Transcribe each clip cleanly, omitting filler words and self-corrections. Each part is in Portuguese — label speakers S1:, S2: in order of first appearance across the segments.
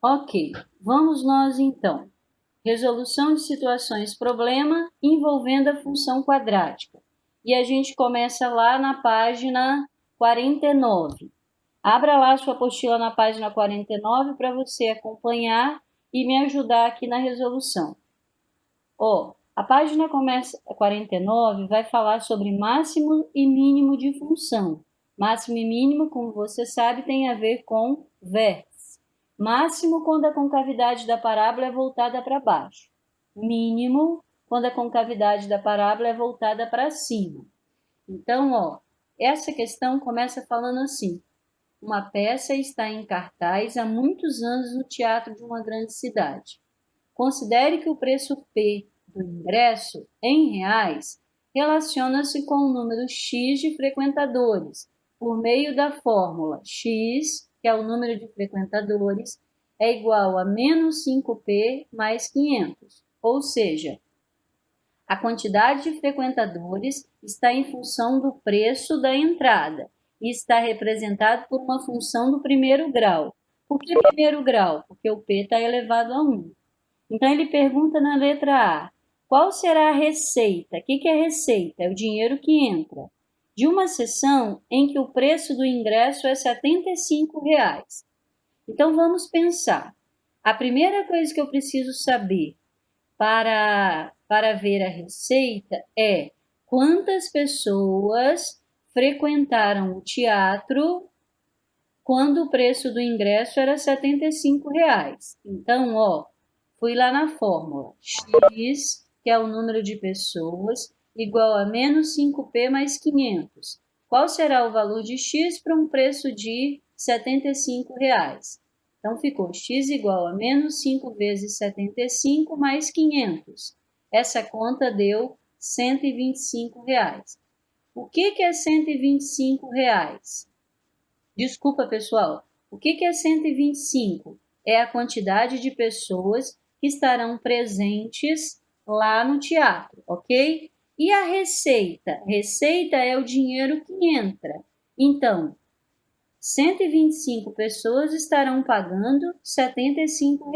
S1: Ok, vamos nós então. Resolução de situações problema envolvendo a função quadrática. E a gente começa lá na página 49. Abra lá sua apostila na página 49 para você acompanhar e me ajudar aqui na resolução. A página 49 vai falar sobre máximo e mínimo de função. Máximo e mínimo, como você sabe, tem a ver com vértice. Máximo quando a concavidade da parábola é voltada para baixo. Mínimo quando a concavidade da parábola é voltada para cima. Então, essa questão começa falando assim: uma peça está em cartaz há muitos anos no teatro de uma grande cidade. Considere que o preço P do ingresso, em reais, relaciona-se com o número X de frequentadores, por meio da fórmula X, que é o número de frequentadores, é igual a menos 5P mais 500, ou seja, a quantidade de frequentadores está em função do preço da entrada e está representado por uma função do primeiro grau. Por que primeiro grau? Porque o P está elevado a 1. Então, ele pergunta na letra A, qual será a receita? O que é receita? É o dinheiro que entra de uma sessão em que o preço do ingresso é R$ 75. Então, vamos pensar. A primeira coisa que eu preciso saber para ver a receita é quantas pessoas frequentaram o teatro quando o preço do ingresso era R$ 75. Então, fui lá na fórmula. X, que é o número de pessoas, igual a menos 5P mais 500. Qual será o valor de X para um preço de R$ 75? Então, ficou X igual a menos 5 vezes 75 mais 500. Essa conta deu R$ 125. O que é R$ 125? Desculpa, pessoal. O que é 125? É a quantidade de pessoas que estarão presentes lá no teatro, ok? E a receita? Receita é o dinheiro que entra. Então, 125 pessoas estarão pagando R$ 75,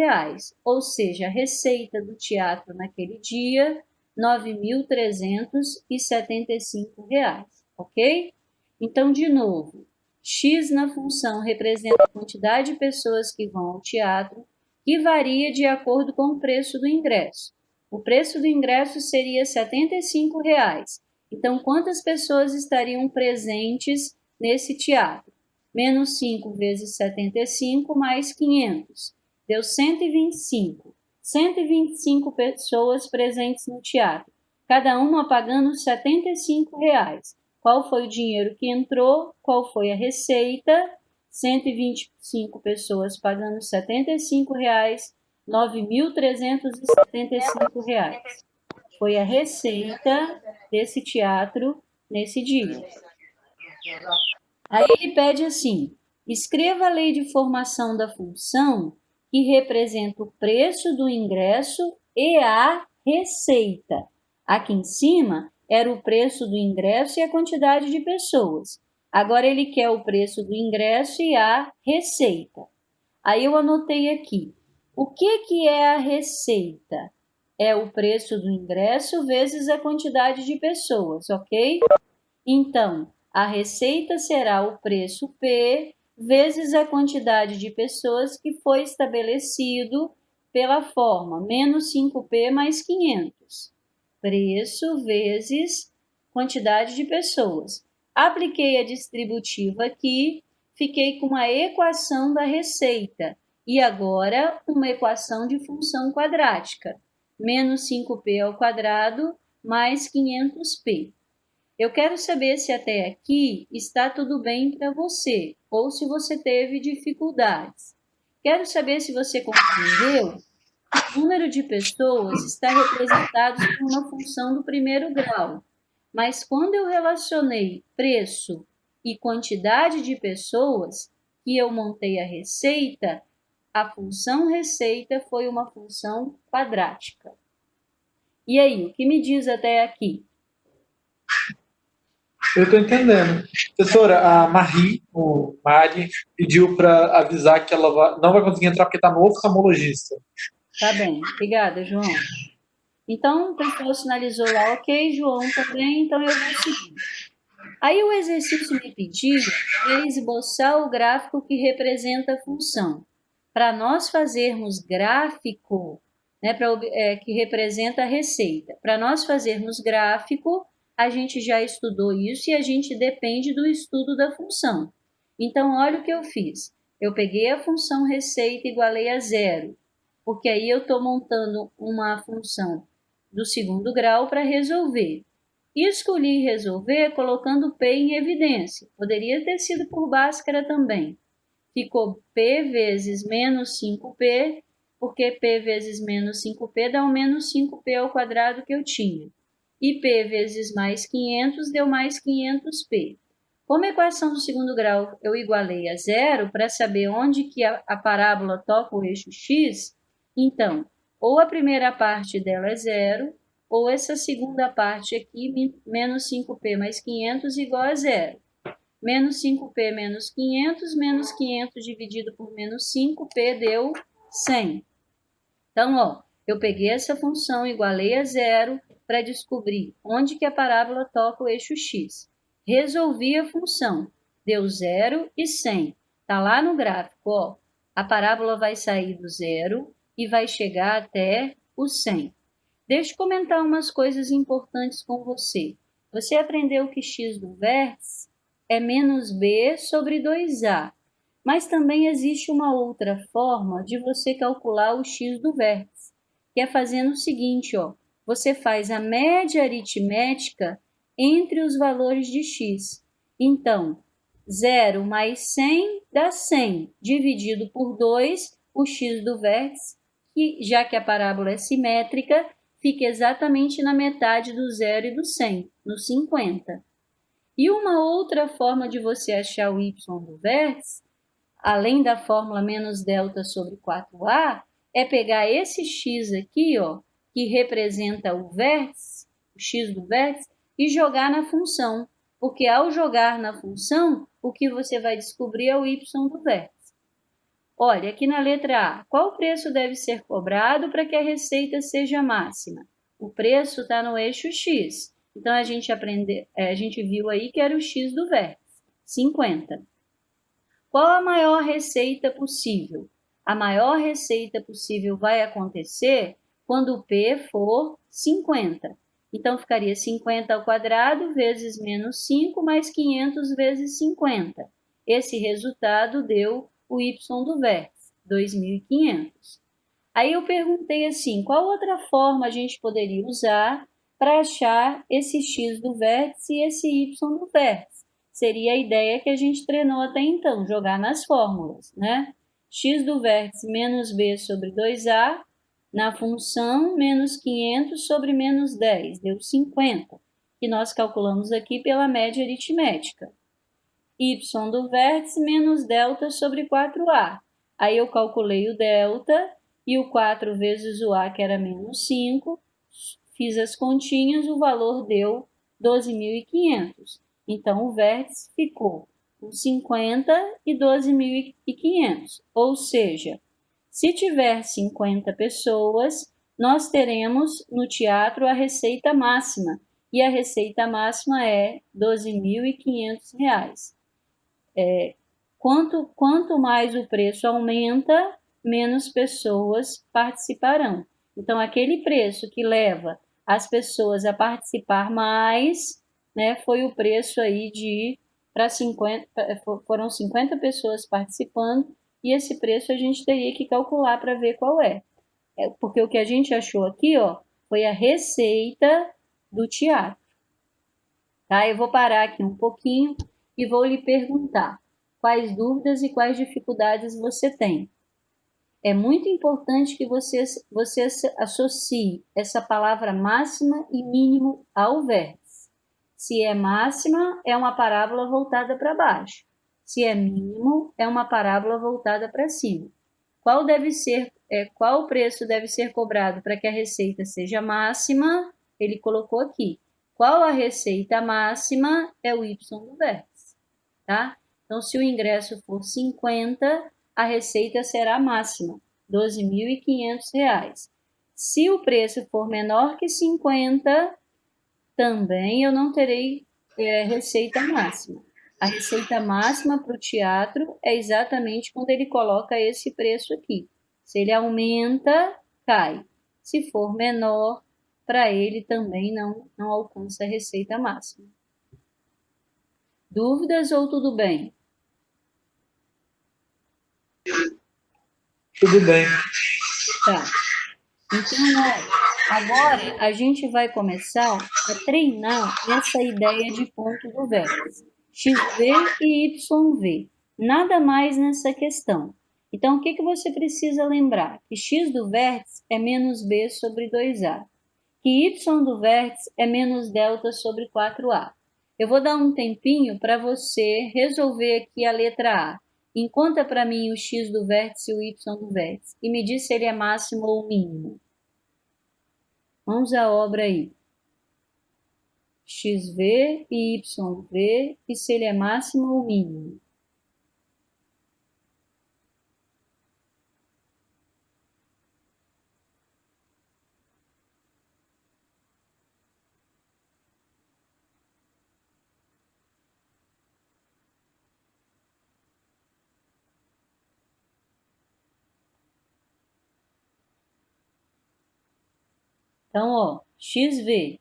S1: ou seja, a receita do teatro naquele dia, R$ 9.375, ok? Então, de novo, X na função representa a quantidade de pessoas que vão ao teatro, que varia de acordo com o preço do ingresso. O preço do ingresso seria R$ 75. Então, quantas pessoas estariam presentes nesse teatro? Menos 5 vezes 75 mais 500. Deu 125. 125 pessoas presentes no teatro, cada uma pagando R$ 75. Qual foi o dinheiro que entrou? Qual foi a receita? 125 pessoas pagando R$ 75, R$ 9.375. Foi a receita desse teatro nesse dia. Aí ele pede assim: escreva a lei de formação da função que representa o preço do ingresso e a receita. Aqui em cima era o preço do ingresso e a quantidade de pessoas. Agora ele quer o preço do ingresso e a receita. Aí eu anotei aqui. O que é a receita? É o preço do ingresso vezes a quantidade de pessoas, ok? Então, a receita será o preço P vezes a quantidade de pessoas que foi estabelecido pela forma menos 5P mais 500. Preço vezes quantidade de pessoas. Apliquei a distributiva aqui, fiquei com a equação da receita. E agora, uma equação de função quadrática. Menos 5P ao quadrado mais 500P. Eu quero saber se até aqui está tudo bem para você, ou se você teve dificuldades. Quero saber se você compreendeu que o número de pessoas está representado por uma função do primeiro grau. Mas quando eu relacionei preço e quantidade de pessoas, que eu montei a receita, a função receita foi uma função quadrática. E aí, o que me diz até aqui?
S2: Eu estou entendendo. Professora, a Mari, pediu para avisar que ela não vai conseguir entrar porque está no oftalmologista.
S1: Tá bem. Obrigada, João. Então, o pessoal sinalizou lá, ok, João também, então eu vou seguir. Aí o exercício me pedia para esboçar o gráfico que representa a função. Para nós fazermos gráfico, né, que representa a receita, para nós fazermos gráfico, a gente já estudou isso e a gente depende do estudo da função. Então, olha o que eu fiz. Eu peguei a função receita igualei a zero, porque aí eu estou montando uma função do segundo grau para resolver. E escolhi resolver colocando P em evidência. Poderia ter sido por Bhaskara também. Ficou P vezes menos 5P, porque P vezes menos 5P dá o menos 5P ao quadrado que eu tinha. E P vezes mais 500 deu mais 500P. Como a equação do segundo grau eu igualei a zero para saber onde que a parábola toca o eixo x, então, ou a primeira parte dela é zero, ou essa segunda parte aqui, menos 5P mais 500 igual a zero. Menos 5P menos 500 dividido por menos 5P deu 100. Então, ó, eu peguei essa função, igualei a zero, para descobrir onde que a parábola toca o eixo x. Resolvi a função, deu 0 e 100. Está lá no gráfico, ó. A parábola vai sair do zero e vai chegar até o 100. Deixa eu comentar umas coisas importantes com você. Você aprendeu que x do vértice é menos b sobre 2a. Mas também existe uma outra forma de você calcular o x do vértice, que é fazendo o seguinte, ó. Você faz a média aritmética entre os valores de x. Então, 0 mais 100 dá 100, dividido por 2, o x do vértice, que já que a parábola é simétrica, fica exatamente na metade do 0 e do 100, no 50. E uma outra forma de você achar o y do vértice, além da fórmula menos delta sobre 4a, é pegar esse x aqui, ó, que representa o vértice, o x do vértice, e jogar na função. Porque ao jogar na função, o que você vai descobrir é o y do vértice. Olha, aqui na letra A, qual preço deve ser cobrado para que a receita seja máxima? O preço está no eixo X. Então, a gente viu aí que era o X do vértice, 50. Qual a maior receita possível? A maior receita possível vai acontecer quando o P for 50. Então, ficaria 50 ao quadrado vezes menos 5 mais 500 vezes 50. Esse resultado deu o y do vértice, 2.500. Aí eu perguntei assim, qual outra forma a gente poderia usar para achar esse x do vértice e esse y do vértice? Seria a ideia que a gente treinou até então, jogar nas fórmulas, né? X do vértice menos b sobre 2a, na função menos 500 sobre menos 10, deu 50, que nós calculamos aqui pela média aritmética. Y do vértice menos delta sobre 4a. Aí eu calculei o delta e o 4 vezes o a, que era menos 5, fiz as continhas, o valor deu 12.500. Então, o vértice ficou com 50 e 12.500. Ou seja, se tiver 50 pessoas, nós teremos no teatro a receita máxima. E a receita máxima é R$ 12.500. Quanto mais o preço aumenta, menos pessoas participarão. Então, aquele preço que leva as pessoas a participar mais, né, foi o preço aí para 50, foram 50 pessoas participando, e esse preço a gente teria que calcular para ver qual é. Porque o que a gente achou aqui, ó, foi a receita do teatro. Tá? Eu vou parar aqui um pouquinho e vou lhe perguntar quais dúvidas e quais dificuldades você tem. É muito importante que você associe essa palavra máxima e mínimo ao vértice. Se é máxima, é uma parábola voltada para baixo. Se é mínimo, é uma parábola voltada para cima. Qual preço deve ser cobrado para que a receita seja máxima? Ele colocou aqui, Qual a receita máxima? É o y do vértice, tá? Então, se o ingresso for 50, a receita será máxima, R$ 12.500. Se o preço for menor que 50, também eu não terei receita máxima. A receita máxima para o teatro é exatamente quando ele coloca esse preço aqui. Se ele aumenta, cai. Se for menor, para ele também não alcança a receita máxima. Dúvidas ou tudo bem?
S2: Tudo bem.
S1: Tá. Então, agora a gente vai começar a treinar essa ideia de ponto do vértice. XV e YV. Nada mais nessa questão. Então, o que você precisa lembrar? Que x do vértice é menos b sobre 2a. Que y do vértice é menos delta sobre 4a. Eu vou dar um tempinho para você resolver aqui a letra A. Encontra para mim o x do vértice e o y do vértice e me diz se ele é máximo ou mínimo. Vamos à obra aí. XV e YV e se ele é máximo ou mínimo. Então, ó, XV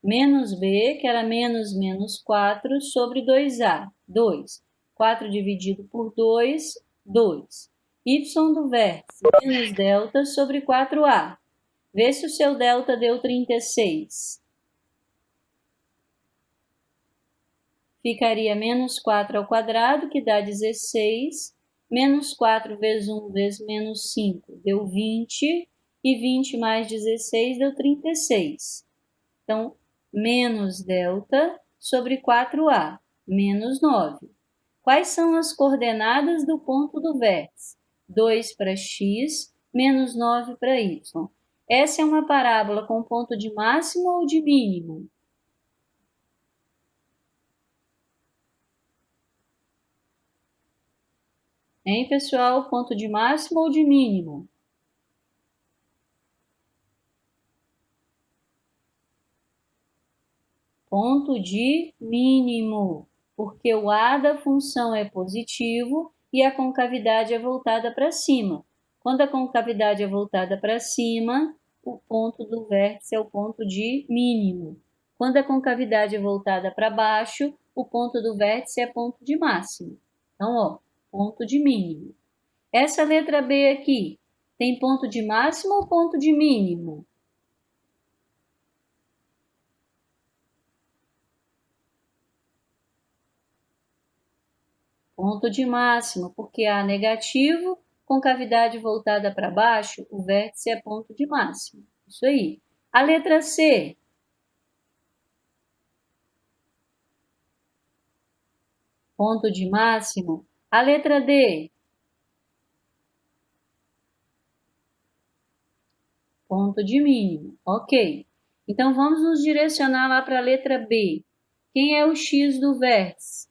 S1: menos B, que era menos 4, sobre 2A, 2. 4 dividido por 2, 2. Y do vértice menos delta sobre 4A. Vê se o seu delta deu 36. Ficaria menos 4 ao quadrado, que dá 16. Menos 4 vezes 1 vezes menos 5 deu 20. E 20 mais 16 deu 36. Então, menos delta sobre 4A, menos 9. Quais são as coordenadas do ponto do vértice? 2 para x, menos 9 para y. Essa é uma parábola com ponto de máximo ou de mínimo? Hein, pessoal? Ponto de máximo ou de mínimo? Ponto de mínimo, porque o A da função é positivo e a concavidade é voltada para cima. Quando a concavidade é voltada para cima, o ponto do vértice é o ponto de mínimo. Quando a concavidade é voltada para baixo, o ponto do vértice é ponto de máximo. Então, ó, ponto de mínimo. Essa letra B aqui, tem ponto de máximo ou ponto de mínimo? Ponto de máximo, porque A negativo, concavidade voltada para baixo, o vértice é ponto de máximo. Isso aí. A letra C. Ponto de máximo. A letra D. Ponto de mínimo. Ok. Então, vamos nos direcionar lá para a letra B. Quem é o x do vértice?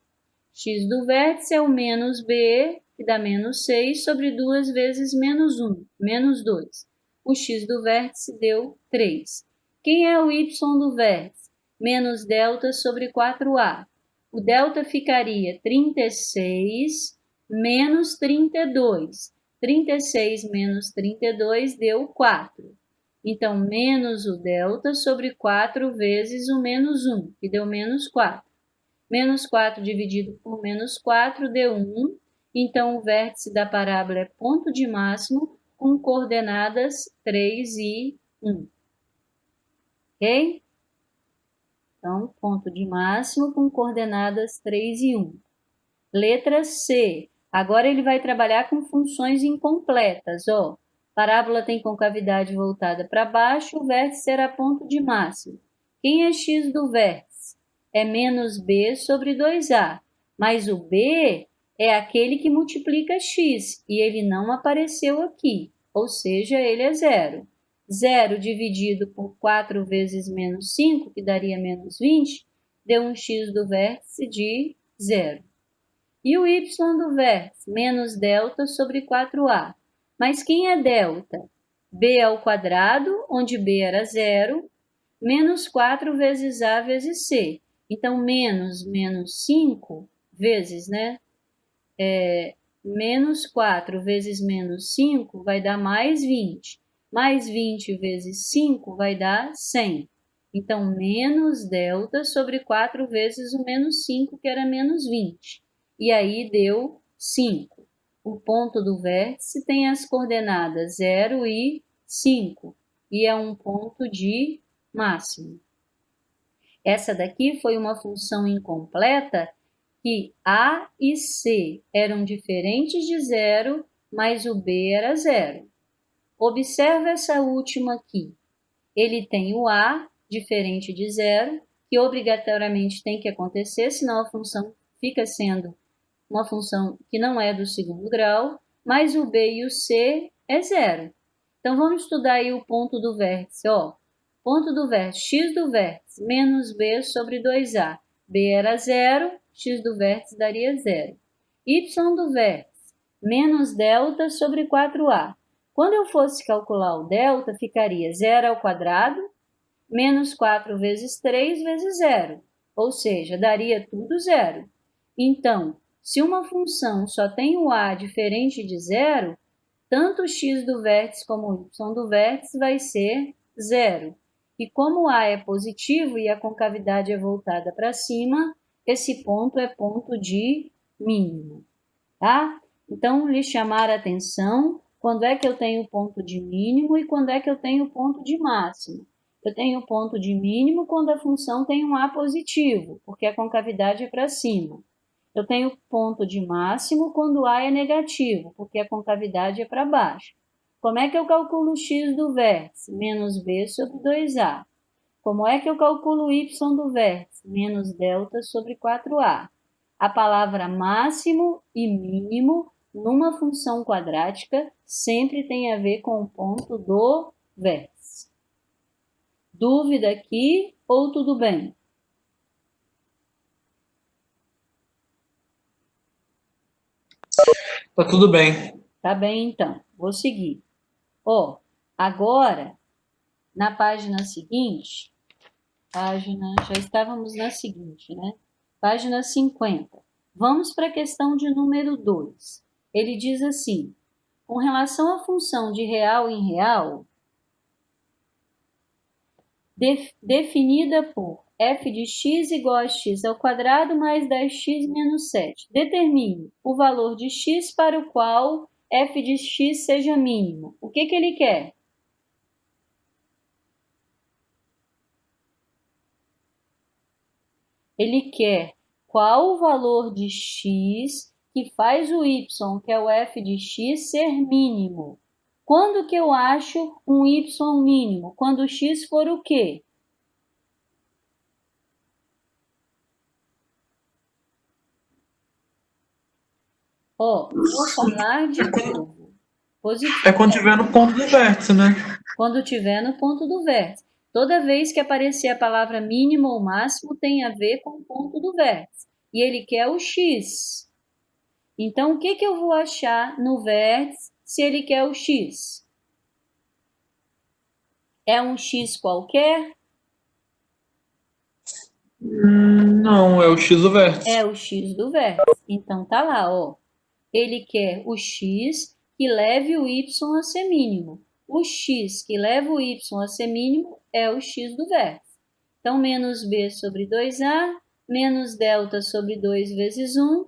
S1: X do vértice é o menos B, que dá menos 6, sobre 2 vezes menos 1, menos 2. O x do vértice deu 3. Quem é o y do vértice? Menos delta sobre 4a. O delta ficaria 36 menos 32. 36 menos 32 deu 4. Então, menos o delta sobre 4 vezes o menos 1, que deu menos 4. Menos 4 dividido por menos 4 deu 1. Então, o vértice da parábola é ponto de máximo com coordenadas 3 e 1. Ok? Então, ponto de máximo com coordenadas 3 e 1. Letra C. Agora ele vai trabalhar com funções incompletas. Ó, parábola tem concavidade voltada para baixo, o vértice será ponto de máximo. Quem é x do vértice? É menos b sobre 2a, mas o b é aquele que multiplica x e ele não apareceu aqui, ou seja, ele é zero. 0 dividido por 4 vezes menos 5, que daria menos 20, deu um x do vértice de 0. E o y do vértice? Menos delta sobre 4a. Mas quem é delta? B ao quadrado, onde B era 0, menos 4 vezes a vezes c. Então, menos 5 vezes, menos 4 vezes menos 5 vai dar mais 20. Mais 20 vezes 5 vai dar 100. Então, menos delta sobre 4 vezes o menos 5, que era menos 20. E aí deu 5. O ponto do vértice tem as coordenadas 0 e 5. E é um ponto de máximo. Essa daqui foi uma função incompleta que A e C eram diferentes de 0, mas o B era 0. Observa essa última aqui. Ele tem o A diferente de 0, que obrigatoriamente tem que acontecer, senão a função fica sendo uma função que não é do segundo grau, mas o B e o C é 0. Então, vamos estudar aí o ponto do vértice. Ponto do vértice, x do vértice, menos b sobre 2a. B era 0, x do vértice daria 0. Y do vértice, menos delta sobre 4a. Quando eu fosse calcular o delta, ficaria 0 ao quadrado, menos 4 vezes 3 vezes 0. Ou seja, daria tudo 0. Então, se uma função só tem o a diferente de 0, tanto o x do vértice como o y do vértice vai ser 0. E como o a é positivo e a concavidade é voltada para cima, esse ponto é ponto de mínimo, tá? Então, lhe chamar a atenção quando é que eu tenho ponto de mínimo e quando é que eu tenho ponto de máximo. Eu tenho ponto de mínimo quando a função tem um a positivo, porque a concavidade é para cima. Eu tenho ponto de máximo quando A é negativo, porque a concavidade é para baixo. Como é que eu calculo o x do vértice? Menos b sobre 2a. Como é que eu calculo o y do vértice? Menos delta sobre 4a. A palavra máximo e mínimo numa função quadrática sempre tem a ver com o ponto do vértice. Dúvida aqui ou tudo bem?
S2: Tá tudo bem.
S1: Tá bem, então. Vou seguir. Agora, na página seguinte, já estávamos na seguinte, né? Página 50. Vamos para a questão de número 2. Ele diz assim, com relação à função de real em real, definida por f de x igual a x ao quadrado mais 10x menos 7. Determine o valor de x para o qual f de x seja mínimo. O que ele quer? Ele quer qual o valor de x que faz o y, que é o f de x, ser mínimo. Quando que eu acho um y mínimo? Quando o x for o quê? Vou falar de novo.
S2: Positivo. É quando tiver no ponto do vértice, né?
S1: Quando tiver no ponto do vértice. Toda vez que aparecer a palavra mínimo ou máximo, tem a ver com o ponto do vértice. E ele quer o x. Então, o que eu vou achar no vértice se ele quer o x? É um x qualquer?
S2: Não, é o x do vértice.
S1: É o x do vértice. Então, tá lá, Ele quer o x que leve o y a ser mínimo. O x que leva o y a ser mínimo é o x do vértice. Então, menos b sobre 2a, menos delta sobre 2 vezes 1,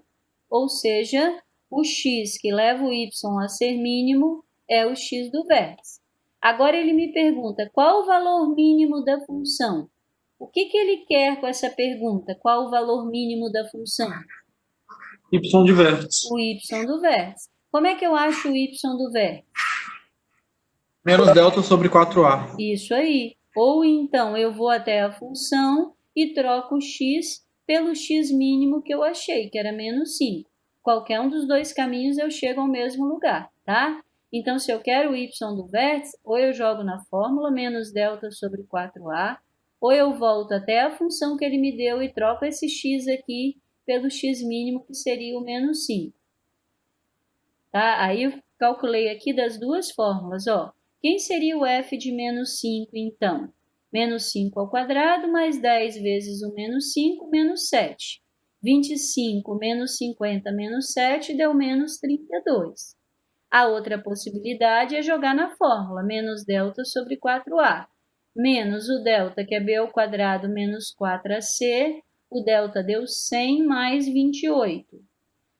S1: ou seja, o x que leva o y a ser mínimo é o x do vértice. Agora ele me pergunta qual o valor mínimo da função. O que ele quer com essa pergunta? Qual o valor mínimo da função?
S2: Y de vértice.
S1: O y do vértice. Como é que eu acho o y do vértice?
S2: Menos delta sobre 4a.
S1: Isso aí. Ou então eu vou até a função e troco o x pelo x mínimo que eu achei, que era menos 5. Qualquer um dos dois caminhos eu chego ao mesmo lugar, tá? Então, se eu quero o y do vértice, ou eu jogo na fórmula menos delta sobre 4a, ou eu volto até a função que ele me deu e troco esse x aqui pelo x mínimo, que seria o menos 5. Tá? Aí eu calculei aqui das duas fórmulas, ó. Quem seria o f de menos 5, então? Menos 5 ao quadrado mais 10 vezes o menos 5, menos 7. 25 menos 50 menos 7 deu menos 32. A outra possibilidade é jogar na fórmula, menos delta sobre 4a, menos o delta, que é b ao quadrado, menos 4ac, o delta deu 100 mais 28.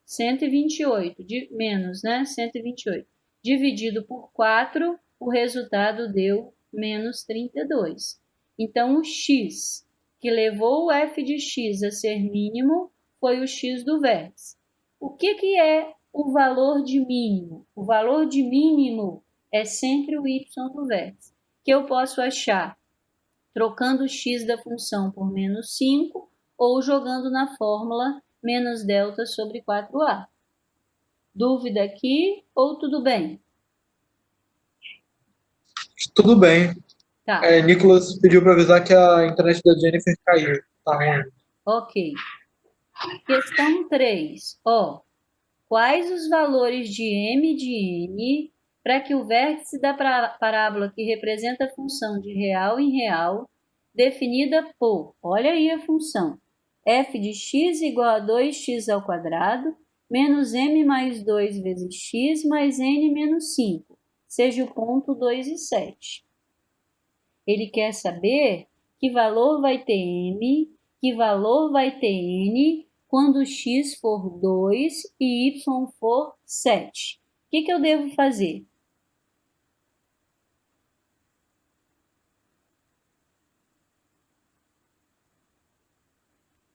S1: 128, menos, né? 128. Dividido por 4, o resultado deu menos 32. Então, o x, que levou o f de x a ser mínimo, foi o x do vértice. O que é o valor de mínimo? O valor de mínimo é sempre o y do vértice, que eu posso achar trocando o x da função por menos 5 ou jogando na fórmula menos delta sobre 4a. Dúvida aqui ou tudo bem?
S2: Tudo bem.
S1: Tá.
S2: Nicolas pediu para avisar que a internet da Jennifer caiu. Tá ruim.
S1: Ok. Questão 3. Ó, quais os valores de m de n para que o vértice da parábola que representa a função de real em real, definida por, olha aí a função, f de x igual a 2x ao quadrado, menos m mais 2 vezes x mais n menos 5, seja o ponto 2 e 7. Ele quer saber que valor vai ter m, que valor vai ter n, quando x for 2 e y for 7. O que eu devo fazer?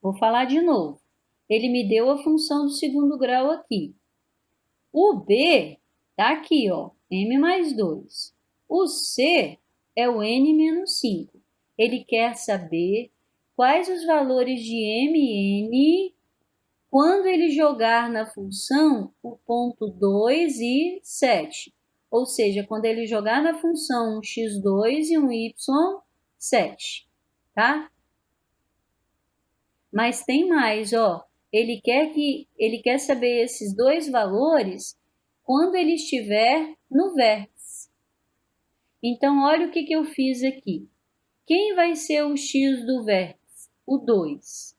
S1: Vou falar de novo. Ele me deu a função do segundo grau aqui. O b está aqui, ó, m mais 2. O c é o n menos 5. Ele quer saber quais os valores de m e n quando ele jogar na função o ponto 2 e 7. Ou seja, quando ele jogar na função um x2 e um y7, tá? Mas tem mais, ó. Ele quer saber esses dois valores quando ele estiver no vértice. Então, olha o que eu fiz aqui. Quem vai ser o x do vértice? O 2.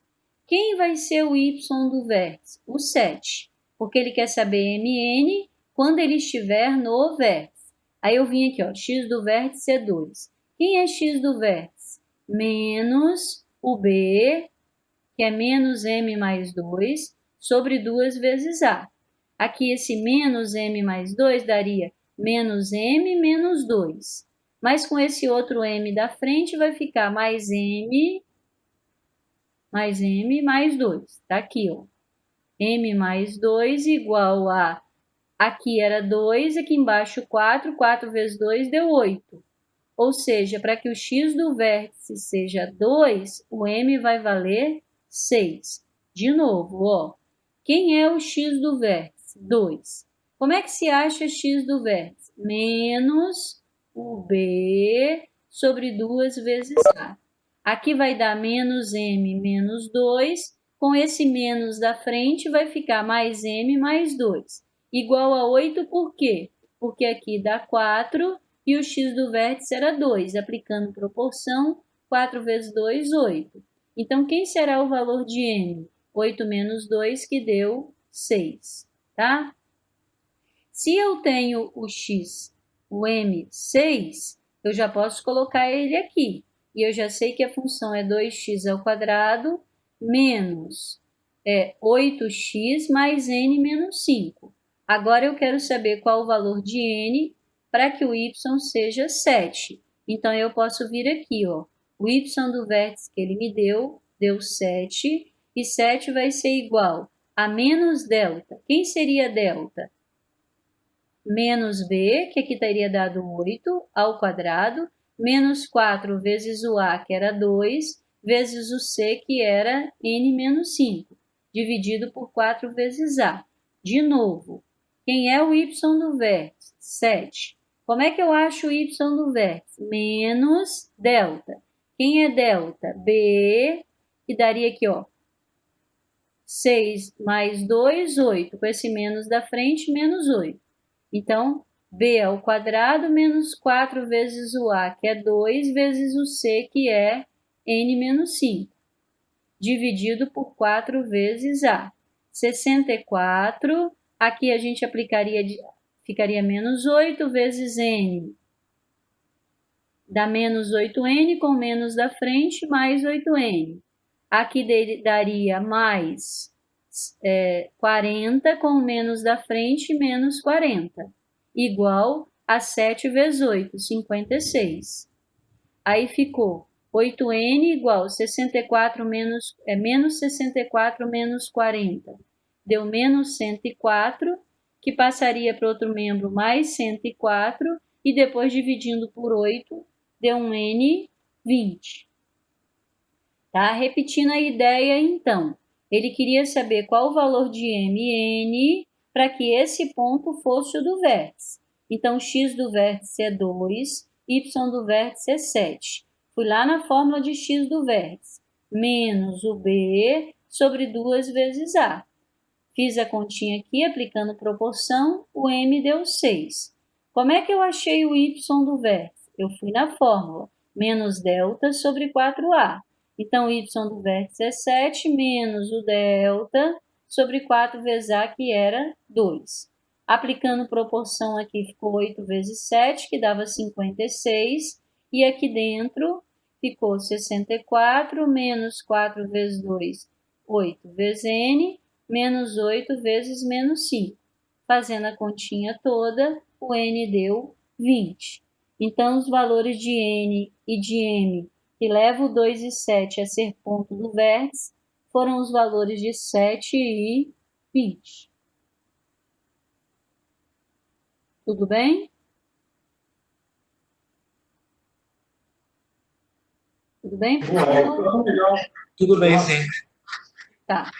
S1: Quem vai ser o y do vértice? O 7. Porque ele quer saber mn quando ele estiver no vértice. Aí eu vim aqui, ó, x do vértice é 2. Quem é x do vértice? Menos o b, que é menos m mais 2, sobre 2 vezes a. Aqui esse menos m mais 2 daria menos m menos 2. Mas com esse outro m da frente vai ficar mais m mais 2. Tá aqui, ó. M mais 2 igual a... Aqui era 2, aqui embaixo 4. 4 vezes 2 deu 8. Ou seja, para que o x do vértice seja 2, o m vai valer 6. De novo, ó. Quem é o x do vértice? 2. Como é que se acha x do vértice? Menos o b sobre 2 vezes a. Aqui vai dar menos m menos 2. Com esse menos da frente vai ficar mais m mais 2. Igual a 8 por quê? Porque aqui dá 4 e o x do vértice era 2. Aplicando proporção, 4 vezes 2, 8. Então, quem será o valor de m? 8 menos 2, que deu 6, tá? Se eu tenho o x, o m, 6, eu já posso colocar ele aqui. E eu já sei que a função é 2x ao quadrado menos 8x mais n menos 5. Agora eu quero saber qual o valor de n para que o y seja 7. Então, eu posso vir aqui, ó, o y do vértice que ele me deu 7, e 7 vai ser igual a menos delta. Quem seria delta? Menos b, que aqui teria dado 8, ao quadrado, menos 4 vezes o a, que era 2, vezes o c, que era n menos 5, dividido por 4 vezes a. De novo, Quem é o y do vértice? 7. Como é que eu acho o y do vértice? Menos delta. Quem é delta? B, que daria aqui, ó, 6 mais 2, 8. Com esse menos da frente, menos 8. Então, b ao quadrado menos 4 vezes o a, que é 2, vezes o c, que é n menos 5. Dividido por 4 vezes a. 64. Aqui a gente ficaria menos 8 vezes n. Dá menos 8n com menos da frente, mais 8n. Aqui daria mais 40 com menos da frente, menos 40. Igual a 7 vezes 8, 56. Aí ficou 8n igual 64 menos 64 menos 40. Deu menos 104, que passaria para outro membro mais 104, e depois dividindo por 8, deu um n 20. Tá? Repetindo a ideia, então. Ele queria saber qual o valor de mn para que esse ponto fosse o do vértice. Então, x do vértice é 2, y do vértice é 7. Fui lá na fórmula de x do vértice, menos o b sobre 2 vezes a. Fiz a continha aqui, aplicando proporção, o m deu 6. Como é que eu achei o y do vértice? Eu fui na fórmula, menos delta sobre 4a. Então, y do vértice é 7, menos o delta sobre 4 vezes a, que era 2. Aplicando proporção aqui, ficou 8 vezes 7, que dava 56. E aqui dentro ficou 64, menos 4 vezes 2, 8 vezes n, menos 8 vezes menos 5. Fazendo a continha toda, o n deu 20. Então, os valores de n e de m, que levam o 2 e 7 a ser ponto do vértice, foram os valores de 7 e 20. Tudo bem? Tudo bem, pessoal?
S2: Tudo bem, sim.
S1: Tá.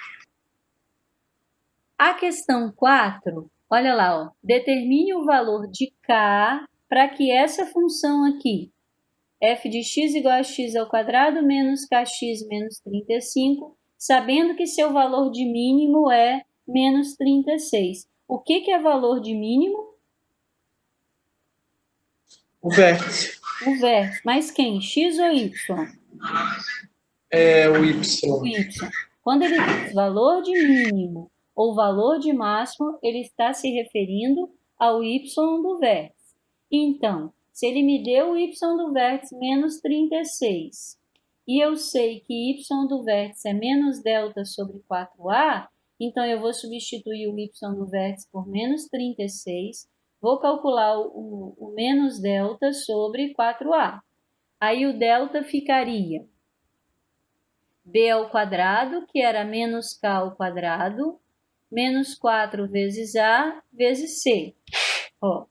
S1: A questão 4, olha lá, ó, determine o valor de k para que essa função aqui, f de x igual a x ao quadrado menos kx menos 35, sabendo que seu valor de mínimo é menos 36. O que é valor de mínimo?
S2: O vértice.
S1: O vértice. Mas quem? X ou y?
S2: É o y.
S1: O y. Quando ele diz valor de mínimo ou valor de máximo, ele está se referindo ao y do vértice. Então, se ele me deu o y do vértice menos 36, e eu sei que y do vértice é menos delta sobre 4a, então eu vou substituir o y do vértice por menos 36, vou calcular o menos delta sobre 4a. Aí o delta ficaria b ao quadrado, que era menos k ao quadrado, menos 4 vezes a vezes c. Ó,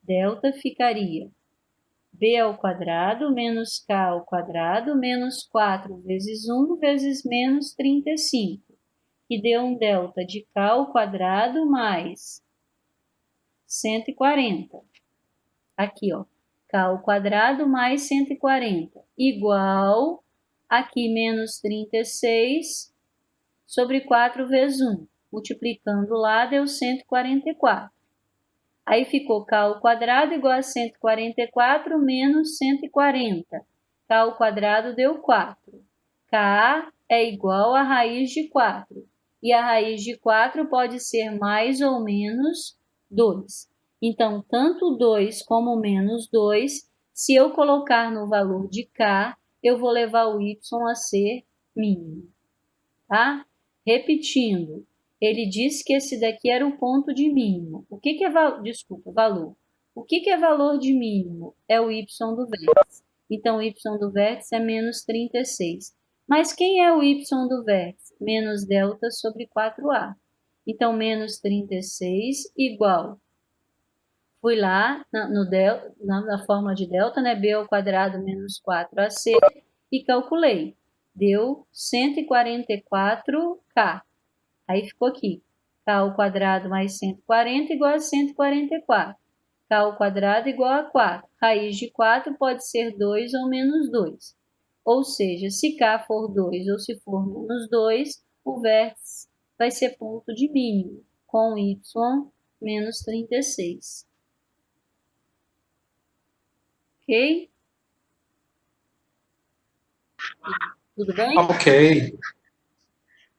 S1: delta ficaria b ao quadrado menos k ao quadrado menos 4 vezes 1 vezes menos 35, que deu um delta de k ao quadrado mais 140. Aqui, ó, k ao quadrado mais 140, igual, aqui menos 36 sobre 4 vezes 1. Multiplicando lá, deu 144. Aí ficou k ao quadrado igual a 144 menos 140. K ao quadrado deu 4. K é igual a raiz de 4. E a raiz de 4 pode ser mais ou menos 2. Então, tanto 2 como menos 2, se eu colocar no valor de k, eu vou levar o y a ser mínimo. Tá? Repetindo, ele disse que esse daqui era o ponto de mínimo. O que é valor? Desculpa, valor. O que é valor de mínimo? É o y do vértice. Então, o y do vértice é menos 36. Mas quem é o y do vértice? Menos delta sobre 4a. Então, menos 36 igual. Fui lá na fórmula de delta, né? B ao quadrado menos 4ac, e calculei. Deu 144k. Aí ficou aqui, k ao quadrado mais 140 igual a 144. K ao quadrado igual a 4. Raiz de 4 pode ser 2 ou menos 2. Ou seja, se k for 2 ou se for menos 2, o vértice vai ser ponto de mínimo, com y menos 36. Ok? Tudo bem?
S2: Ok.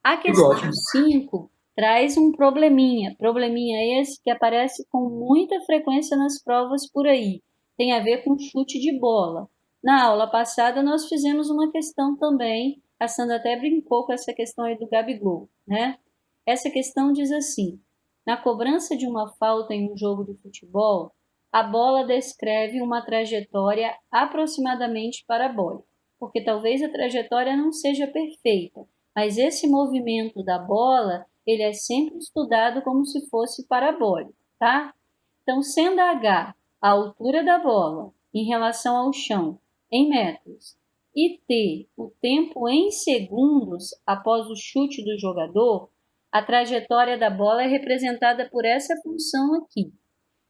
S1: A questão 5 traz um probleminha. Probleminha esse que aparece com muita frequência nas provas por aí. Tem a ver com chute de bola. Na aula passada nós fizemos uma questão também, a Sandra até brincou com essa questão aí do Gabigol, né? Essa questão diz assim: na cobrança de uma falta em um jogo de futebol, a bola descreve uma trajetória aproximadamente parabólica, porque talvez a trajetória não seja perfeita, mas esse movimento da bola, ele é sempre estudado como se fosse parabólico, tá? Então, sendo h a altura da bola em relação ao chão em metros e t o tempo em segundos após o chute do jogador, a trajetória da bola é representada por essa função aqui.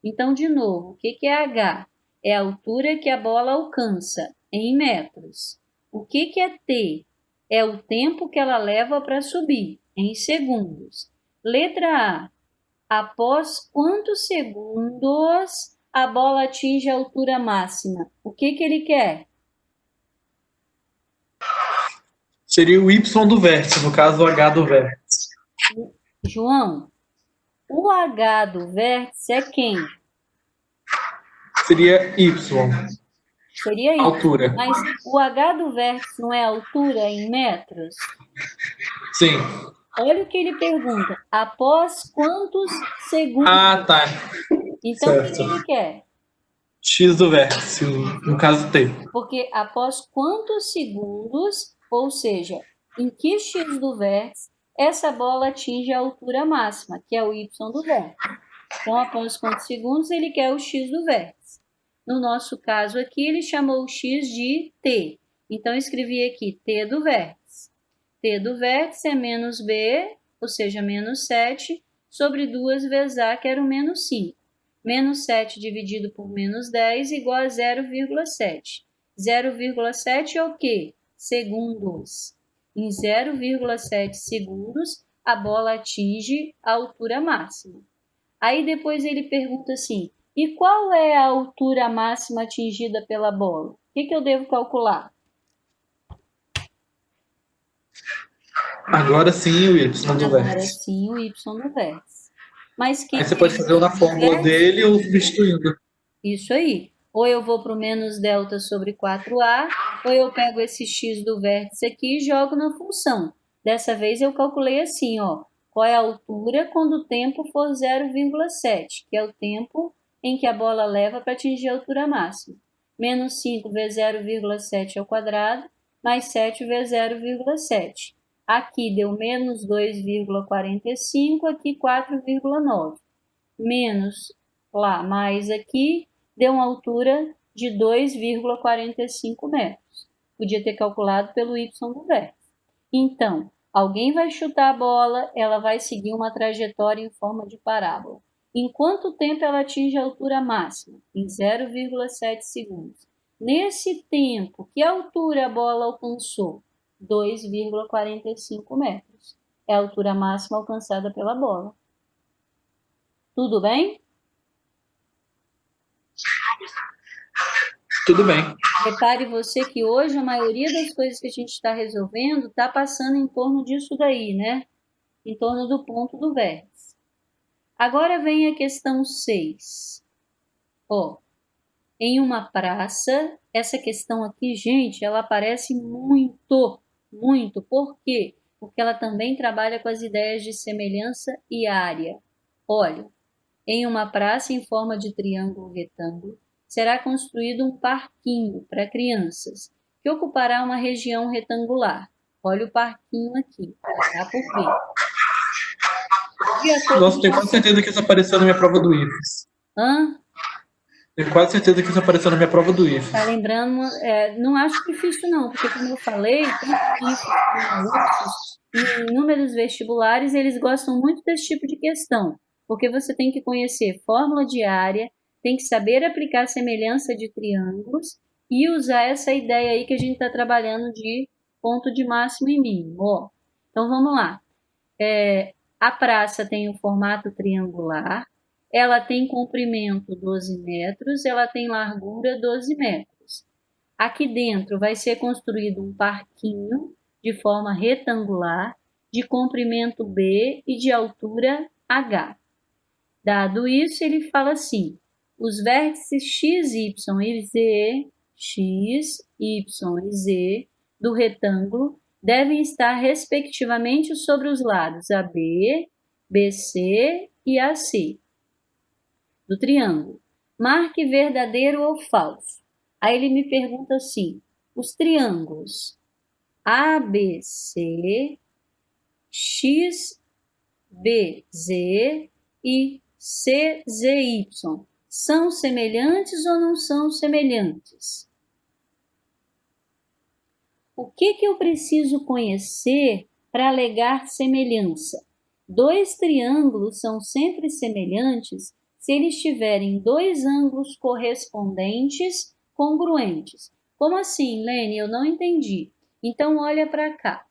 S1: Então, de novo, o que é h? É a altura que a bola alcança em metros. O que é t? É o tempo que ela leva para subir, em segundos. Letra A. Após quantos segundos a bola atinge a altura máxima? O que ele quer?
S2: Seria o y do vértice, no caso o h do vértice.
S1: João, o h do vértice é quem?
S2: Seria y.
S1: Seria y.
S2: Altura.
S1: Mas o h do vértice não é altura em metros?
S2: Sim.
S1: Olha o que ele pergunta. Após quantos segundos?
S2: Ah, tá.
S1: Então,
S2: certo.
S1: O que ele quer?
S2: X do vértice, no caso t.
S1: Porque após quantos segundos, ou seja, em que x do vértice, essa bola atinge a altura máxima, que é o y do vértice. Então, após quantos segundos, ele quer o x do vértice. No nosso caso aqui, ele chamou o x de t. Então, escrevi aqui t do vértice. T do vértice é menos b, ou seja, menos 7, sobre 2 vezes a, que era o menos 5. Menos 7 dividido por menos 10 igual a 0,7. 0,7 é o quê? Segundos. Em 0,7 segundos, a bola atinge a altura máxima. Aí depois ele pergunta assim, e qual é a altura máxima atingida pela bola? O que eu devo calcular?
S2: Agora sim o y do vértice.
S1: Agora sim o y do vértice. Mas
S2: Aí você pode fazer na fórmula dele ou substituindo.
S1: Isso aí. Ou eu vou para o menos delta sobre 4a, ou eu pego esse x do vértice aqui e jogo na função. Dessa vez eu calculei assim, ó. Qual é a altura quando o tempo for 0,7, que é o tempo em que a bola leva para atingir a altura máxima. Menos 5 vezes 0,7 ao quadrado, mais 7 vezes 0,7. Aqui deu menos 2,45, aqui 4,9. Menos lá, mais aqui, deu uma altura de 2,45 metros. Podia ter calculado pelo y do vértice. Então, alguém vai chutar a bola, ela vai seguir uma trajetória em forma de parábola. Em quanto tempo ela atinge a altura máxima? Em 0,7 segundos. Nesse tempo, que altura a bola alcançou? 2,45 metros. É a altura máxima alcançada pela bola. Tudo bem?
S2: Tudo bem.
S1: Repare você que hoje a maioria das coisas que a gente está resolvendo está passando em torno disso daí, né? Em torno do ponto do vértice. Agora vem a questão 6. Ó, em uma praça, essa questão aqui, gente, ela aparece muito, muito. Por quê? Porque ela também trabalha com as ideias de semelhança e área. Olha, em uma praça em forma de triângulo retângulo, será construído um parquinho para crianças, que ocupará uma região retangular. Olha o parquinho aqui, tá por ver.
S2: Nossa, tenho quase certeza que isso apareceu na minha prova do IFES.
S1: Hã?
S2: Tenho quase certeza que isso apareceu na minha prova do IFES.
S1: Tá lembrando? Não acho difícil não, porque como eu falei, tanto IFES como UFES, em inúmeros vestibulares, eles gostam muito desse tipo de questão, porque você tem que conhecer fórmula de área, tem que saber aplicar semelhança de triângulos e usar essa ideia aí que a gente está trabalhando de ponto de máximo e mínimo. Ó, então vamos lá. A praça tem um formato triangular, ela tem comprimento 12 metros, ela tem largura 12 metros. Aqui dentro vai ser construído um parquinho de forma retangular, de comprimento B e de altura H. Dado isso, ele fala assim: os vértices x, y e z, x, y e z do retângulo devem estar respectivamente sobre os lados AB, BC e AC do triângulo. Marque verdadeiro ou falso. Aí ele me pergunta assim: os triângulos ABC, XBZ e CZY são semelhantes ou não são semelhantes? O que eu preciso conhecer para alegar semelhança? Dois triângulos são sempre semelhantes se eles tiverem dois ângulos correspondentes congruentes. Como assim, Lene? Eu não entendi. Então, olha para cá.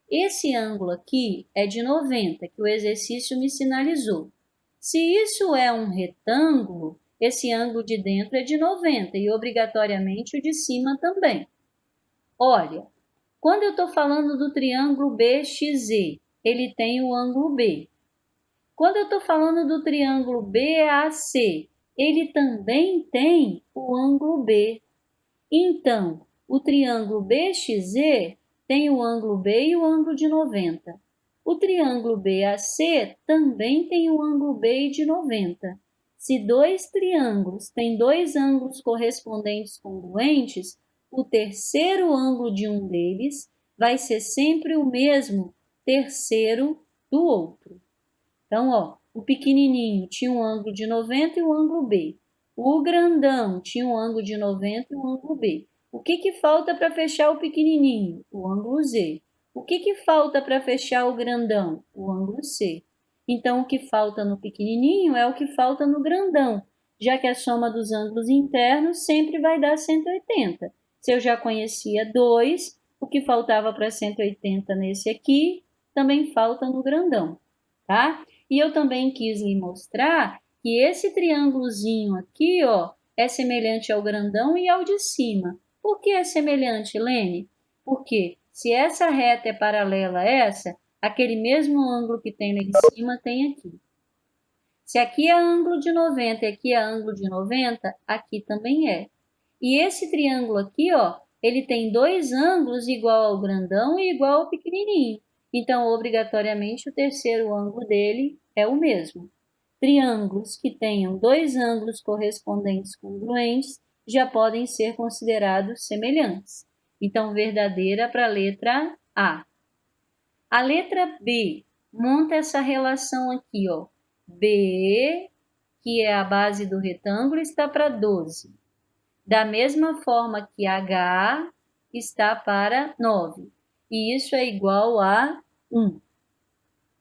S1: Esse ângulo aqui é de 90, que o exercício me sinalizou. Se isso é um retângulo, esse ângulo de dentro é de 90 e obrigatoriamente o de cima também. Olha, quando eu estou falando do triângulo BXZ, ele tem o ângulo B. Quando eu estou falando do triângulo BAC, ele também tem o ângulo B. Então, o triângulo BXZ tem o ângulo B e o ângulo de 90. O triângulo BAC também tem o ângulo B de 90. Se dois triângulos têm dois ângulos correspondentes congruentes, o terceiro ângulo de um deles vai ser sempre o mesmo terceiro do outro. Então, ó, o pequenininho tinha um ângulo de 90 e o ângulo B. O grandão tinha um ângulo de 90 e o ângulo B. O que falta para fechar o pequenininho? O ângulo Z. O que falta para fechar o grandão? O ângulo C. Então, o que falta no pequenininho é o que falta no grandão, já que a soma dos ângulos internos sempre vai dar 180. Se eu já conhecia 2, o que faltava para 180 nesse aqui, também falta no grandão, tá? E eu também quis lhe mostrar que esse triângulozinho aqui, ó, é semelhante ao grandão e ao de cima. Por que é semelhante, Lene? Porque se essa reta é paralela a essa, aquele mesmo ângulo que tem lá em cima tem aqui. Se aqui é ângulo de 90 e aqui é ângulo de 90, aqui também é. E esse triângulo aqui, ó, ele tem dois ângulos igual ao grandão e igual ao pequenininho. Então, obrigatoriamente, o terceiro ângulo dele é o mesmo. Triângulos que tenham dois ângulos correspondentes congruentes já podem ser considerados semelhantes. Então, verdadeira para a letra A. A letra B monta essa relação aqui, ó. B, que é a base do retângulo, está para 12. Da mesma forma que H está para 9. E isso é igual a 1.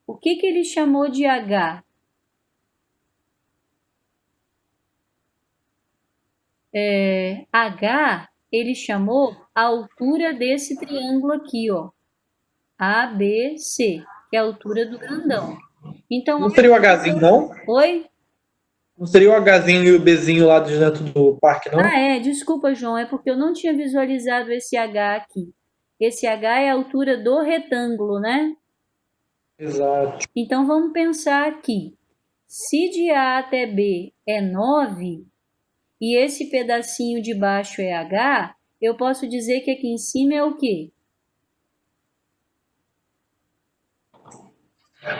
S1: O que ele chamou de H? H, ele chamou a altura desse triângulo aqui, ó. ABC, que é a altura do grandão. Então,
S2: não seria o Hzinho, não?
S1: Oi?
S2: Não seria o Hzinho e o Bzinho lá de dentro do parque, não?
S1: Desculpa, João, é porque eu não tinha visualizado esse H aqui. Esse H é a altura do retângulo, né?
S2: Exato.
S1: Então, vamos pensar aqui. Se de A até B é 9, e esse pedacinho de baixo é H, eu posso dizer que aqui em cima é o quê?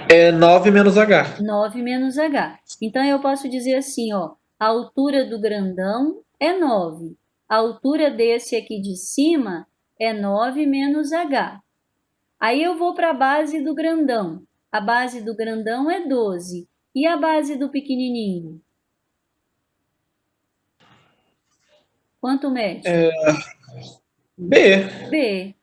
S2: É 9 menos H.
S1: 9 menos H. Então, eu posso dizer assim, ó, a altura do grandão é 9. A altura desse aqui de cima é 9 menos H. Aí eu vou para a base do grandão. A base do grandão é 12. E a base do pequenininho? Quanto mede?
S2: B.
S1: B.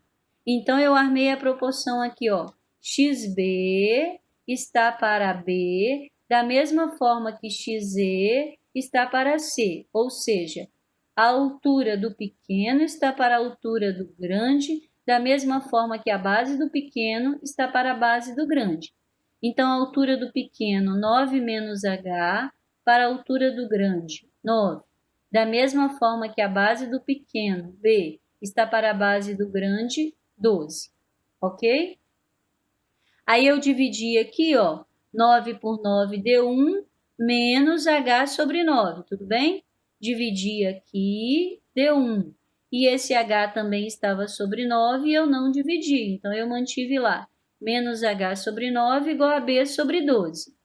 S1: Então, eu armei a proporção aqui, ó. XB está para B, da mesma forma que XZ está para C, ou seja, a altura do pequeno está para a altura do grande, da mesma forma que a base do pequeno está para a base do grande. Então, a altura do pequeno, 9 menos H, para a altura do grande, 9. Da mesma forma que a base do pequeno, B, está para a base do grande, 12. Ok? Aí eu dividi aqui, ó, 9 por 9 deu 1, menos H sobre 9, tudo bem? Dividi aqui, deu 1. E esse H também estava sobre 9 e eu não dividi, então eu mantive lá. Menos H sobre 9 igual a B sobre 12.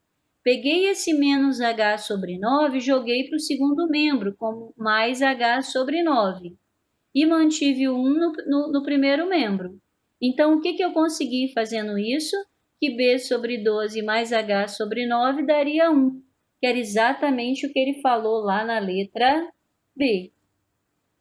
S1: Peguei esse menos H sobre 9 e joguei para o segundo membro, como mais H sobre 9. E mantive o 1 no primeiro membro. Então, o que eu consegui fazendo isso? Que B sobre 12 mais H sobre 9 daria 1, que era exatamente o que ele falou lá na letra B,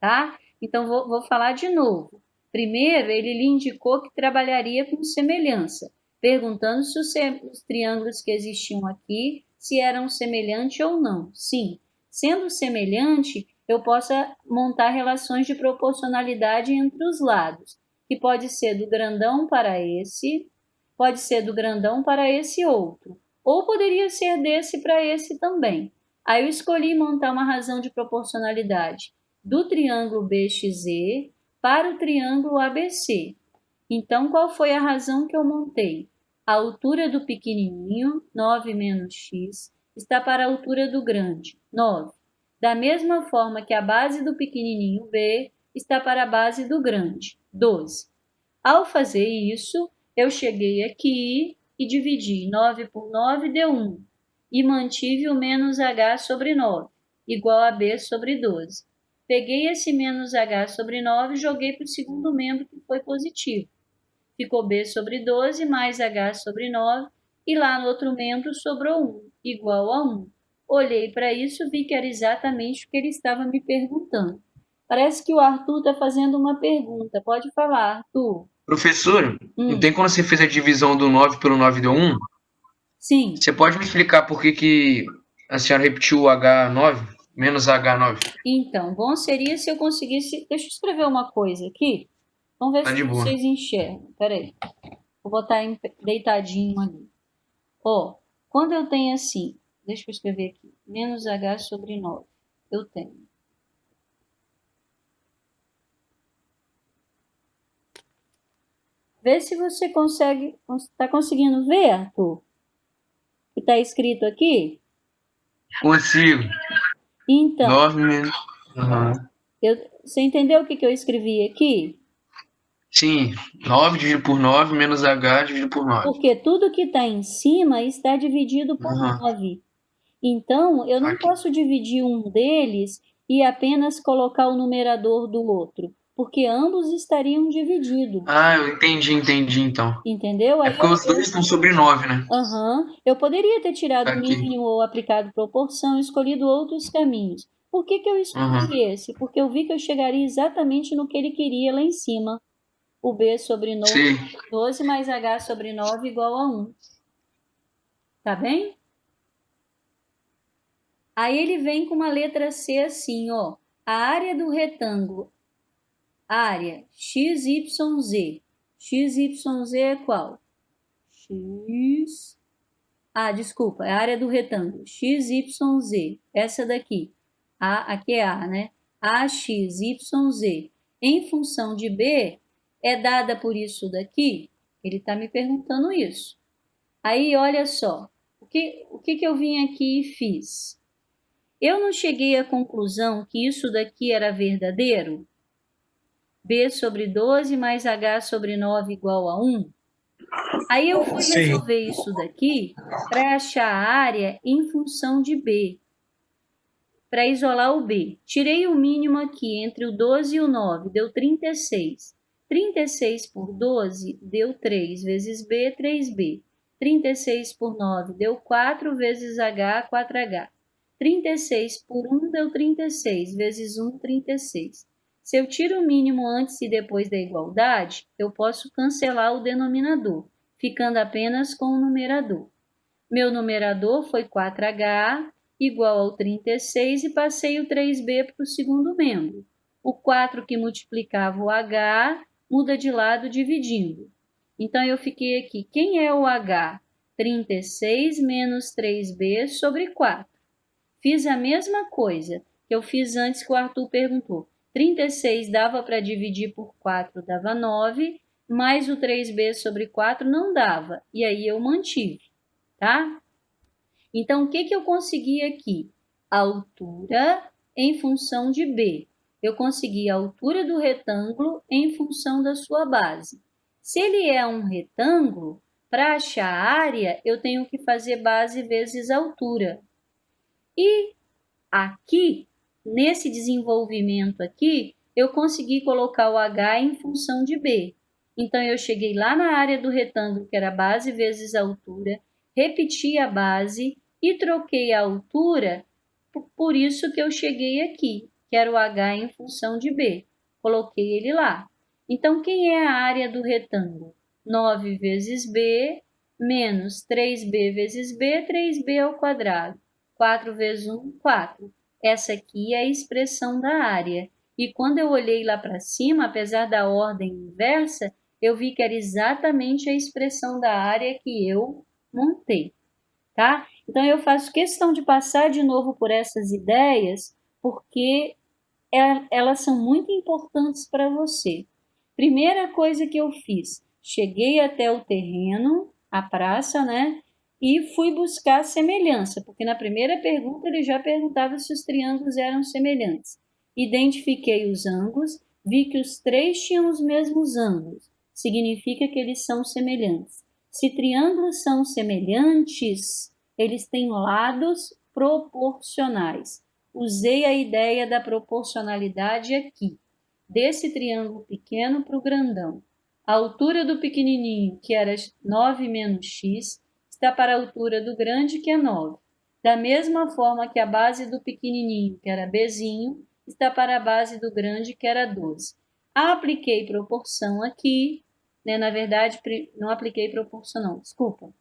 S1: tá? Então, vou falar de novo. Primeiro, ele lhe indicou que trabalharia com semelhança, perguntando se os triângulos que existiam aqui, se eram semelhantes ou não. Sim, sendo semelhante, eu posso montar relações de proporcionalidade entre os lados, que pode ser do grandão para esse, pode ser do grandão para esse outro, ou poderia ser desse para esse também. Aí eu escolhi montar uma razão de proporcionalidade do triângulo BXZ para o triângulo ABC. Então, qual foi a razão que eu montei? A altura do pequenininho, 9 menos x, está para a altura do grande, 9. Da mesma forma que a base do pequenininho B está para a base do grande, 12. Ao fazer isso, eu cheguei aqui e dividi 9 por 9 deu 1. E mantive o menos h sobre 9, igual a b sobre 12. Peguei esse menos h sobre 9 e joguei para o segundo membro, que foi positivo. Ficou b sobre 12 mais h sobre 9, e lá no outro membro sobrou 1, igual a 1. Olhei para isso e vi que era exatamente o que ele estava me perguntando. Parece que o Arthur está fazendo uma pergunta. Pode falar, Arthur.
S3: Professor, não tem quando você fez a divisão do 9 pelo 9 deu 1?
S1: Sim.
S3: Você pode me explicar por que a senhora repetiu o H9, menos H9?
S1: Então, bom seria se eu conseguisse... Deixa eu escrever uma coisa aqui. Vamos ver
S3: Tá
S1: se
S3: de boa.
S1: vocês enxergam. Peraí. Vou botar deitadinho ali. Ó, quando eu tenho assim... Deixa eu escrever aqui. Menos h sobre 9. Eu tenho. Vê se você consegue... Está conseguindo ver, Arthur? O que está escrito aqui?
S3: Consigo.
S1: Então...
S3: 9 menos...
S1: Você entendeu o que eu escrevi aqui?
S3: Sim, 9 dividido por 9 menos H dividido por 9.
S1: Porque tudo que está em cima está dividido por 9. Então, eu não posso dividir um deles e apenas colocar o numerador do outro, porque ambos estariam divididos.
S3: Ah, eu entendi então.
S1: Entendeu?
S3: É porque os dois estão sobre 9, né?
S1: Eu poderia ter tirado o
S3: Aqui.
S1: mínimo ou aplicado proporção, escolhido outros caminhos. Por que eu escolhi esse? Porque eu vi que eu chegaria exatamente no que ele queria lá em cima. O B sobre 9,
S3: Sim.
S1: 12 mais H sobre 9 igual a 1. Tá bem? Aí ele vem com uma letra C assim, ó. A área do retângulo. Área XYZ. XYZ é qual? X... desculpa, é a área do retângulo. XYZ. Essa daqui. Aqui é A, né? AXYZ. Em função de B, é dada por isso daqui? Ele está me perguntando isso. Aí, olha só. O que eu vim aqui e fiz? Eu não cheguei à conclusão que isso daqui era verdadeiro? B sobre 12 mais H sobre 9 igual a 1? Aí eu fui resolver isso daqui para achar a área em função de B. Para isolar o B. Tirei o mínimo aqui entre o 12 e o 9, deu 36. 36 por 12 deu 3 vezes B, 3B. 36 por 9 deu 4 vezes H, 4H. 36 por 1 deu 36, vezes 1, 36. Se eu tiro o mínimo antes e depois da igualdade, eu posso cancelar o denominador. ficando apenas com o numerador. Meu numerador foi 4H igual ao 36 e passei o 3B para o segundo membro. O 4 que multiplicava o H muda de lado dividindo. Então, eu fiquei aqui. Quem é o H? 36 menos 3B sobre 4. Fiz a mesma coisa que eu fiz antes que o Arthur perguntou. 36 dava para dividir por 4, dava 9, mais o 3B sobre 4 não dava. E aí eu mantive, tá? Então, o que eu consegui aqui? A altura em função de B. Eu consegui a altura do retângulo em função da sua base. Se ele é um retângulo, para achar a área, eu tenho que fazer base vezes altura. E aqui, nesse desenvolvimento aqui, eu consegui colocar o H em função de B. Então, eu cheguei lá na área do retângulo, que era base vezes altura, repeti a base e troquei a altura, por isso que eu cheguei aqui, que era o H em função de B. Coloquei ele lá. Então, quem é a área do retângulo? 9 vezes B menos 3B vezes B, 3B ao quadrado. 4 vezes 1, 4. Essa aqui é a expressão da área. E quando eu olhei lá para cima, apesar da ordem inversa, eu vi que era exatamente a expressão da área que eu montei, tá? Então, eu faço questão de passar de novo por essas ideias, porque elas são muito importantes para você. Primeira coisa que eu fiz, cheguei até o terreno, a praça, né? E fui buscar semelhança, porque na primeira pergunta ele já perguntava se os triângulos eram semelhantes. Identifiquei os ângulos, vi que os três tinham os mesmos ângulos, significa que eles são semelhantes. Se triângulos são semelhantes, eles têm lados proporcionais. Usei a ideia da proporcionalidade aqui, desse triângulo pequeno para o grandão. A altura do pequenininho, que era 9 menos x, está para a altura do grande, que é 9. Da mesma forma que a base do pequenininho, que era bzinho, está para a base do grande, que era 12. Apliquei proporção aqui, né? Na verdade, não apliquei proporção não, desculpa.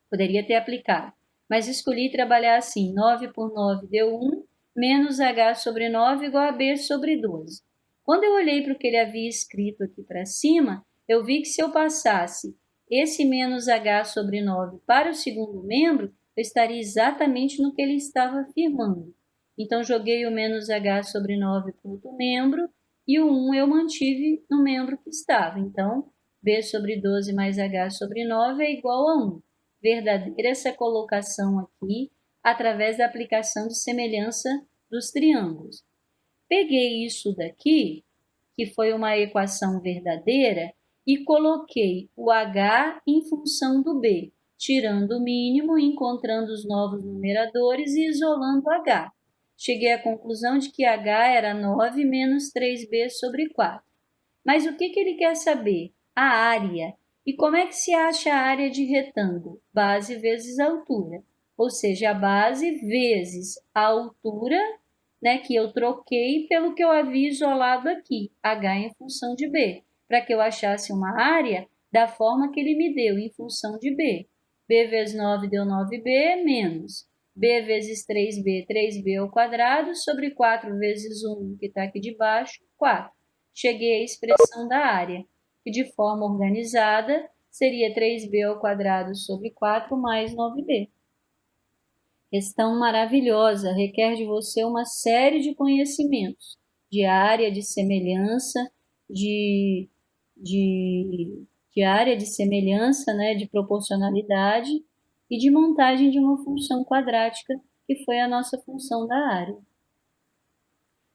S1: Poderia ter aplicado, mas escolhi trabalhar assim, 9 por 9 deu 1, menos h sobre 9 igual a b sobre 12. Quando eu olhei para o que ele havia escrito aqui para cima, eu vi que se eu passasse esse menos h sobre 9 para o segundo membro, eu estaria exatamente no que ele estava afirmando. Então, joguei o menos h sobre 9 para o outro membro e o 1 eu mantive no membro que estava. Então, b sobre 12 mais h sobre 9 é igual a 1. Verdadeira essa colocação aqui, através da aplicação de semelhança dos triângulos. Peguei isso daqui, que foi uma equação verdadeira, e coloquei o h em função do b, tirando o mínimo, encontrando os novos numeradores e isolando o h. Cheguei à conclusão de que h era 9 menos 3b sobre 4. Mas o que ele quer saber? A área. E como é que se acha a área de retângulo? Base vezes altura. Ou seja, a base vezes a altura, né, que eu troquei pelo que eu havia isolado aqui, h em função de b, para que eu achasse uma área da forma que ele me deu, em função de b. b vezes 9 deu 9b, menos b vezes 3b, 3b ao quadrado, sobre 4 vezes 1, que está aqui de baixo, 4. Cheguei à expressão da área, que de forma organizada seria 3b ao quadrado sobre 4 mais 9b. Questão maravilhosa, requer de você uma série de conhecimentos, de área, de semelhança, de área de semelhança, né, de proporcionalidade e de montagem de uma função quadrática, que foi a nossa função da área.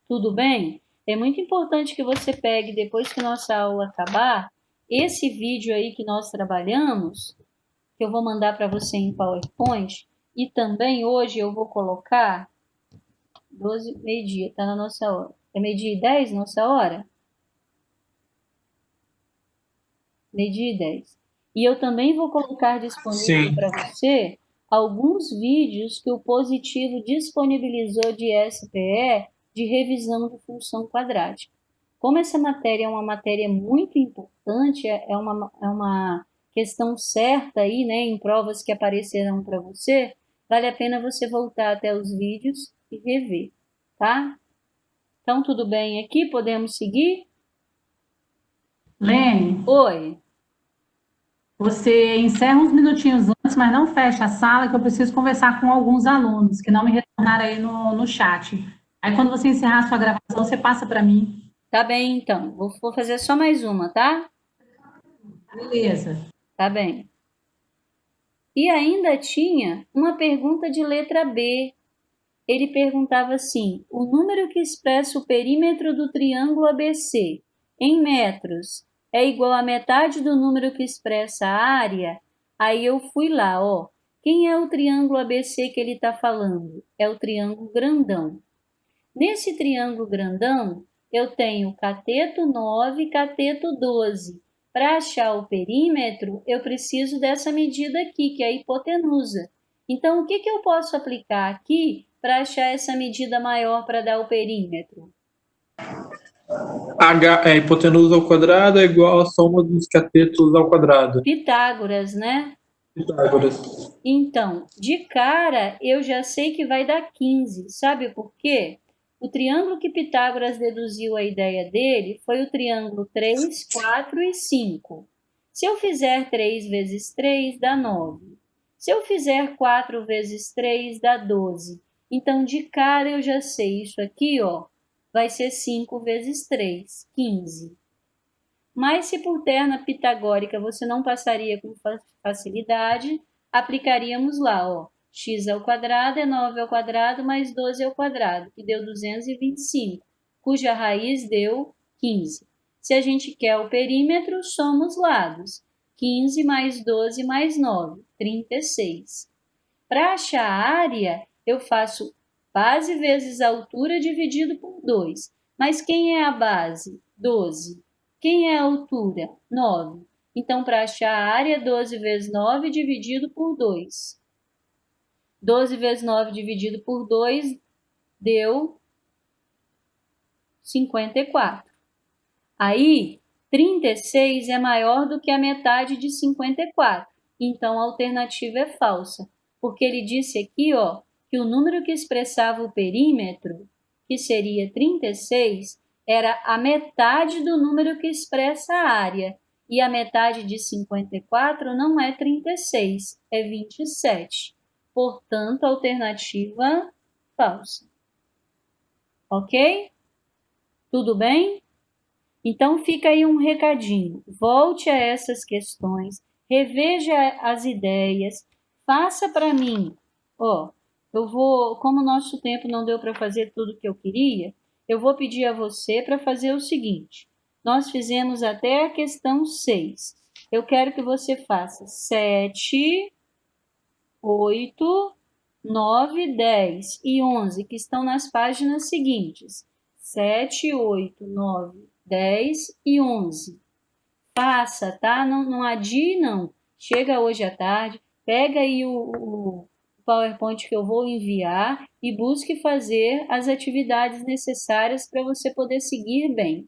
S1: Tudo bem? É muito importante que você pegue, depois que nossa aula acabar, esse vídeo aí que nós trabalhamos, que eu vou mandar para você em PowerPoint, e também hoje eu vou colocar 12, meio-dia, tá na nossa hora. É meio-dia e 10 nossa hora? Meio-dia e 10. E eu também vou colocar disponível para você alguns vídeos que o Positivo disponibilizou de SPE de revisão de função quadrática. Como essa matéria é uma matéria muito importante, é uma questão certa aí, né, em provas que aparecerão para você, vale a pena você voltar até os vídeos e rever, tá? Então, tudo bem aqui? Podemos seguir?
S4: Lene,
S1: Oi.
S4: você encerra uns minutinhos antes, mas não fecha a sala, que eu preciso conversar com alguns alunos que não me retornaram aí no chat. Aí, quando você encerrar a sua gravação, você passa para mim.
S1: Tá bem, então. Vou fazer só mais uma, tá?
S4: Beleza.
S1: Tá bem. E ainda tinha uma pergunta de letra B. Ele perguntava assim: o número que expressa o perímetro do triângulo ABC em metros é igual à metade do número que expressa a área? Aí eu fui lá, ó. Quem é o triângulo ABC que ele está falando? É o triângulo grandão. Nesse triângulo grandão, eu tenho cateto 9 e cateto 12. Para achar o perímetro, eu preciso dessa medida aqui, que é a hipotenusa. Então, o que eu posso aplicar aqui para achar essa medida maior para dar o perímetro?
S2: Hipotenusa ao quadrado é igual à soma dos catetos ao quadrado.
S1: Pitágoras, né?
S2: Pitágoras.
S1: Então, de cara, eu já sei que vai dar 15. Sabe por quê? O triângulo que Pitágoras deduziu a ideia dele foi o triângulo 3, 4 e 5. Se eu fizer 3 vezes 3, dá 9. Se eu fizer 4 vezes 3, dá 12. Então, de cara, eu já sei isso aqui, ó, vai ser 5 vezes 3, 15. Mas se por terna pitagórica você não passaria com facilidade, aplicaríamos lá, ó, x ao quadrado é 9 ao quadrado mais 12 ao quadrado, que deu 225, cuja raiz deu 15. Se a gente quer o perímetro, soma os lados. 15 mais 12 mais 9, 36. Para achar a área, eu faço base vezes altura dividido por 2. Mas quem é a base? 12. Quem é a altura? 9. Então, para achar a área, 12 vezes 9 dividido por 2. 12 vezes 9 dividido por 2 deu 54. Aí, 36 é maior do que a metade de 54. Então, a alternativa é falsa, porque ele disse aqui, ó, que o número que expressava o perímetro, que seria 36, era a metade do número que expressa a área. E a metade de 54 não é 36, é 27. Portanto, a alternativa falsa. Ok? Tudo bem? Então fica aí um recadinho. Volte a essas questões, reveja as ideias, faça para mim. Ó, eu vou, como o nosso tempo não deu para fazer tudo que eu queria, eu vou pedir a você para fazer o seguinte. Nós fizemos até a questão 6. Eu quero que você faça 7, 8, 9, 10 e 11, que estão nas páginas seguintes. 7, 8, 9, 10 e 11. Faça, tá? Não adie, não. Chega hoje à tarde, pega aí o PowerPoint que eu vou enviar e busque fazer as atividades necessárias para você poder seguir bem.